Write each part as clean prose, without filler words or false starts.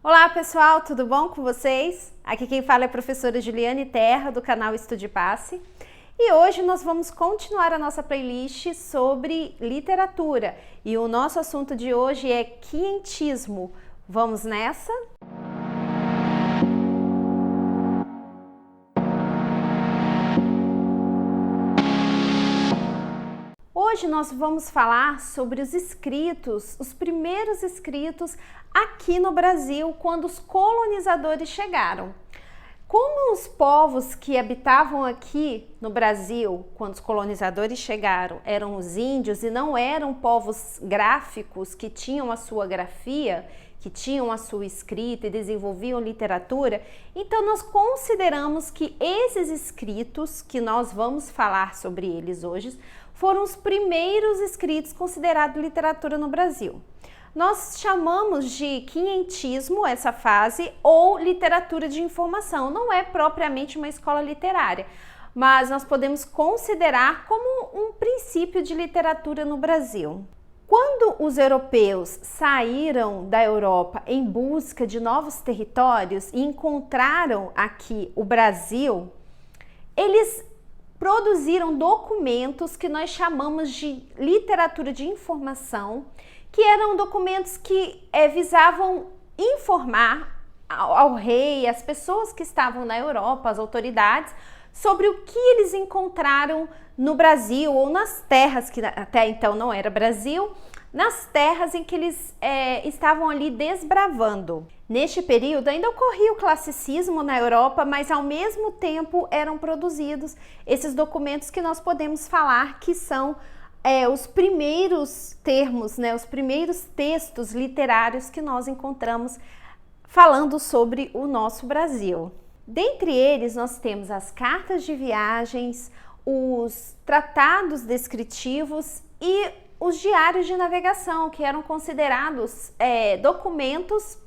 Olá pessoal, tudo bom com vocês? Aqui quem fala é a professora Juliane Terra do canal Estude Passe e hoje nós vamos continuar a nossa playlist sobre literatura e o nosso assunto de hoje é quientismo. Vamos nessa? Hoje nós vamos falar sobre os escritos, os primeiros escritos aqui no Brasil, quando os colonizadores chegaram. Como os povos que habitavam aqui no Brasil, quando os colonizadores chegaram, eram os índios e não eram povos gráficos que tinham a sua grafia, que tinham a sua escrita e desenvolviam literatura, então nós consideramos que esses escritos, que nós vamos falar sobre eles hoje, foram os primeiros escritos considerados literatura no Brasil. Nós chamamos de quientismo essa fase ou literatura de informação. Não é propriamente uma escola literária, mas nós podemos considerar como um princípio de literatura no Brasil. Quando os europeus saíram da Europa em busca de novos territórios e encontraram aqui o Brasil, eles produziram documentos que nós chamamos de literatura de informação, que eram documentos que visavam informar ao rei, as pessoas que estavam na Europa, as autoridades, sobre o que eles encontraram no Brasil ou nas terras, que até então não era Brasil, nas terras em que eles estavam ali desbravando. Neste período ainda ocorria o classicismo na Europa, mas ao mesmo tempo eram produzidos esses documentos que nós podemos falar que são os primeiros termos, os primeiros textos literários que nós encontramos falando sobre o nosso Brasil. Dentre eles nós temos as cartas de viagens, os tratados descritivos e os diários de navegação, que eram considerados documentos,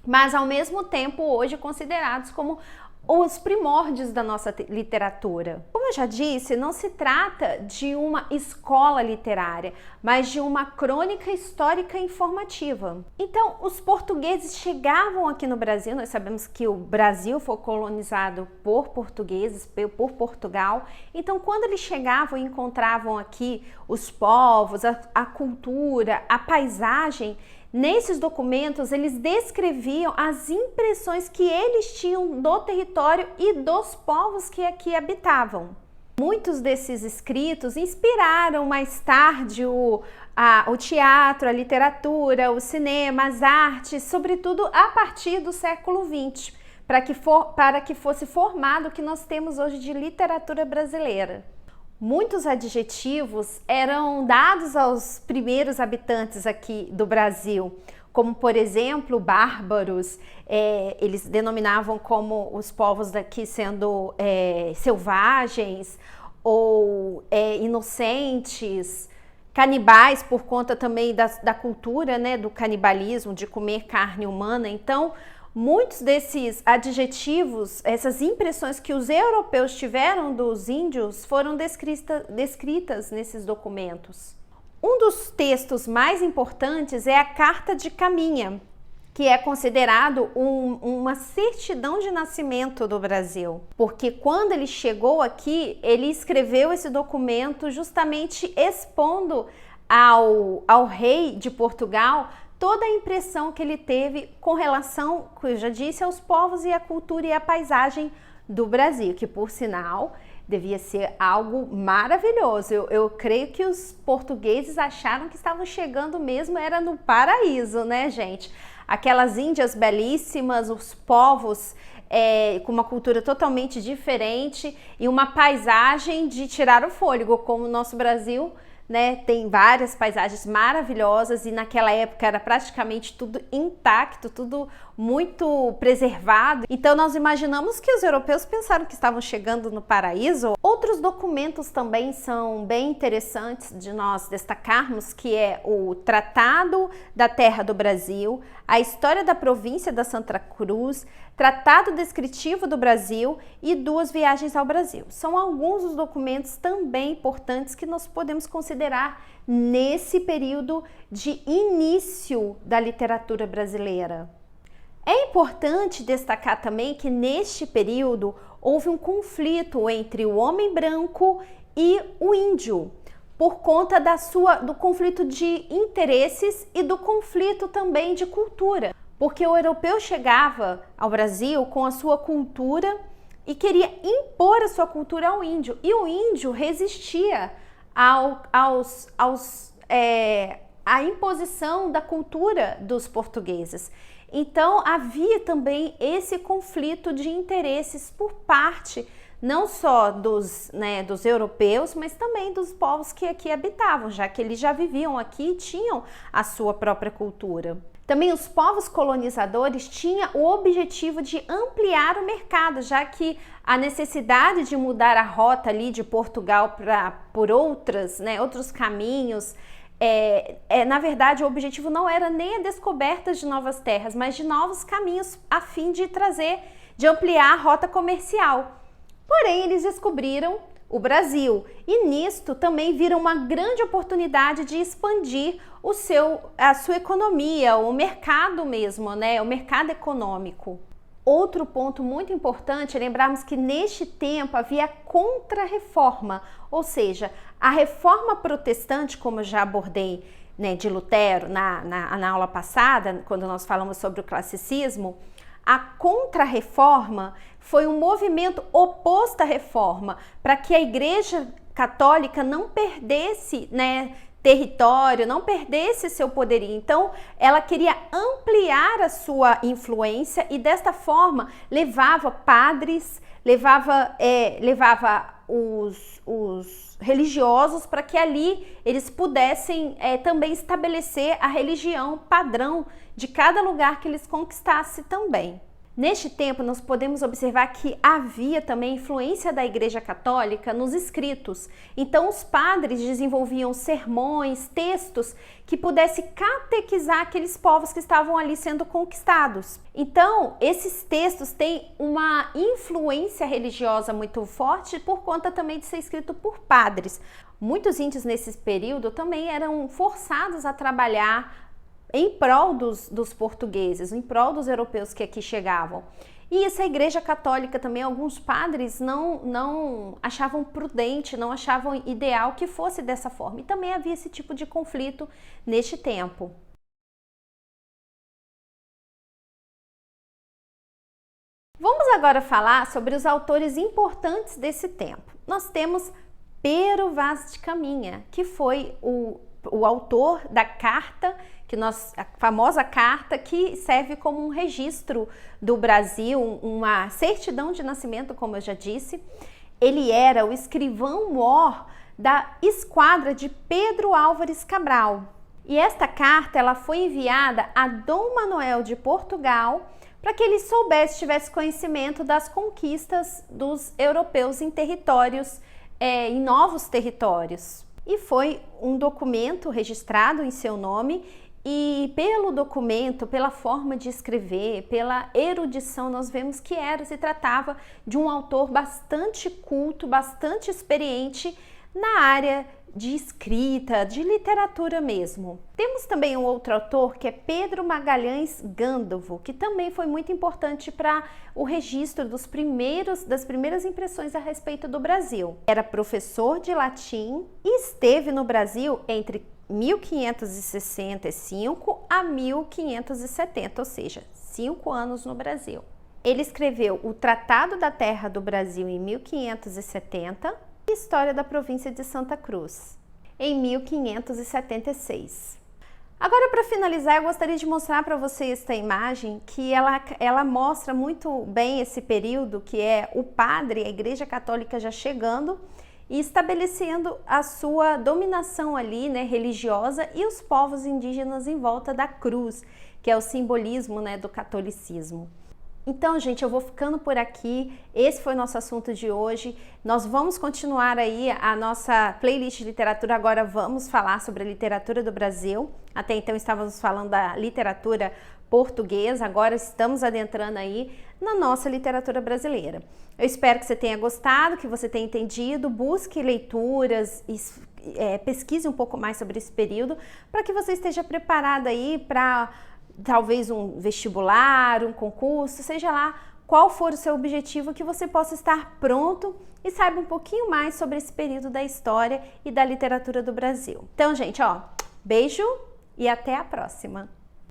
mas ao mesmo tempo hoje considerados como os primórdios da nossa literatura. Como eu já disse, não se trata de uma escola literária, mas de uma crônica histórica informativa. Então, os portugueses chegavam aqui no Brasil, nós sabemos que o Brasil foi colonizado por portugueses, por Portugal. Então, quando eles chegavam e encontravam aqui os povos, a cultura, a paisagem, nesses documentos, eles descreviam as impressões que eles tinham do território e dos povos que aqui habitavam. Muitos desses escritos inspiraram mais tarde o teatro, a literatura, o cinema, as artes, sobretudo a partir do século XX, para que fosse formado o que nós temos hoje de literatura brasileira. Muitos adjetivos eram dados aos primeiros habitantes aqui do Brasil, como por exemplo, bárbaros, eles denominavam como os povos daqui sendo selvagens ou inocentes, canibais por conta também da cultura, do canibalismo, de comer carne humana. Então, muitos desses adjetivos, essas impressões que os europeus tiveram dos índios foram descritas nesses documentos. Um dos textos mais importantes é a Carta de Caminha, que é considerado uma certidão de nascimento do Brasil, porque quando ele chegou aqui, ele escreveu esse documento justamente expondo ao rei de Portugal toda a impressão que ele teve com relação, como eu já disse, aos povos e à cultura e à paisagem do Brasil, que por sinal devia ser algo maravilhoso. Eu creio que os portugueses acharam que estavam chegando mesmo, era no paraíso, né, gente? Aquelas índias belíssimas, os povos com uma cultura totalmente diferente e uma paisagem de tirar o fôlego, como o nosso Brasil, tem várias paisagens maravilhosas e naquela época era praticamente tudo intacto, tudo muito preservado. Então nós imaginamos que os europeus pensaram que estavam chegando no paraíso. Outros documentos também são bem interessantes de nós destacarmos, que é o Tratado da Terra do Brasil, a História da Província da Santa Cruz, Tratado Descritivo do Brasil e Duas Viagens ao Brasil. São alguns dos documentos também importantes que nós podemos considerar nesse período de início da literatura brasileira. É importante destacar também que neste período houve um conflito entre o homem branco e o índio, por conta do conflito de interesses e do conflito também de cultura, porque o europeu chegava ao Brasil com a sua cultura e queria impor a sua cultura ao índio, e o índio resistia à imposição da cultura dos portugueses. Então havia também esse conflito de interesses por parte não só dos europeus, mas também dos povos que aqui habitavam, já que eles já viviam aqui e tinham a sua própria cultura. Também os povos colonizadores tinham o objetivo de ampliar o mercado, já que a necessidade de mudar a rota ali de Portugal por outros caminhos, na verdade o objetivo não era nem a descoberta de novas terras, mas de novos caminhos a fim de ampliar a rota comercial. Porém, eles descobriram o Brasil e nisto também viram uma grande oportunidade de expandir a sua economia, o mercado mesmo, o mercado econômico. Outro ponto muito importante é lembrarmos que neste tempo havia contra-reforma, ou seja, a reforma protestante, como eu já abordei de Lutero na aula passada, quando nós falamos sobre o classicismo, a contra-reforma foi um movimento oposto à reforma, para que a Igreja Católica não perdesse território, não perdesse seu poderio. Então, ela queria ampliar a sua influência e desta forma levava padres, levava os religiosos para que ali eles pudessem também estabelecer a religião padrão de cada lugar que eles conquistassem também. Neste tempo, nós podemos observar que havia também influência da Igreja Católica nos escritos. Então, os padres desenvolviam sermões, textos que pudessem catequizar aqueles povos que estavam ali sendo conquistados. Então, esses textos têm uma influência religiosa muito forte por conta também de ser escrito por padres. Muitos índios nesse período também eram forçados a trabalhar em prol dos portugueses, em prol dos europeus que aqui chegavam. E essa Igreja Católica também, alguns padres não achavam prudente, não achavam ideal que fosse dessa forma. E também havia esse tipo de conflito neste tempo. Vamos agora falar sobre os autores importantes desse tempo. Nós temos Pero Vaz de Caminha, que foi o autor da carta, a famosa carta que serve como um registro do Brasil, uma certidão de nascimento, como eu já disse. Ele era o escrivão-mor da esquadra de Pedro Álvares Cabral. E esta carta ela foi enviada a Dom Manuel de Portugal para que ele tivesse conhecimento das conquistas dos europeus em territórios, em novos territórios. E foi um documento registrado em seu nome, e pelo documento, pela forma de escrever, pela erudição, nós vemos que se tratava de um autor bastante culto, bastante experiente na área de escrita, de literatura mesmo. Temos também um outro autor que é Pedro Magalhães Gândolfo, que também foi muito importante para o registro das primeiras impressões a respeito do Brasil. Era professor de latim e esteve no Brasil entre 1565 a 1570, ou seja, 5 anos no Brasil. Ele escreveu o Tratado da Terra do Brasil em 1570 e História da Província de Santa Cruz em 1576. Agora, para finalizar, eu gostaria de mostrar para vocês esta imagem que ela mostra muito bem esse período, que é o padre, a Igreja Católica já chegando e estabelecendo a sua dominação ali, religiosa, e os povos indígenas em volta da cruz, que é o simbolismo, do catolicismo. Então, gente, eu vou ficando por aqui. Esse foi o nosso assunto de hoje. Nós vamos continuar aí a nossa playlist de literatura. Agora vamos falar sobre a literatura do Brasil. Até então estávamos falando da literatura portuguesa, agora estamos adentrando aí na nossa literatura brasileira. Eu espero que você tenha gostado, que você tenha entendido, busque leituras, pesquise um pouco mais sobre esse período, para que você esteja preparado aí para talvez um vestibular, um concurso, seja lá qual for o seu objetivo, que você possa estar pronto e saiba um pouquinho mais sobre esse período da história e da literatura do Brasil. Então, gente, ó, beijo e até a próxima!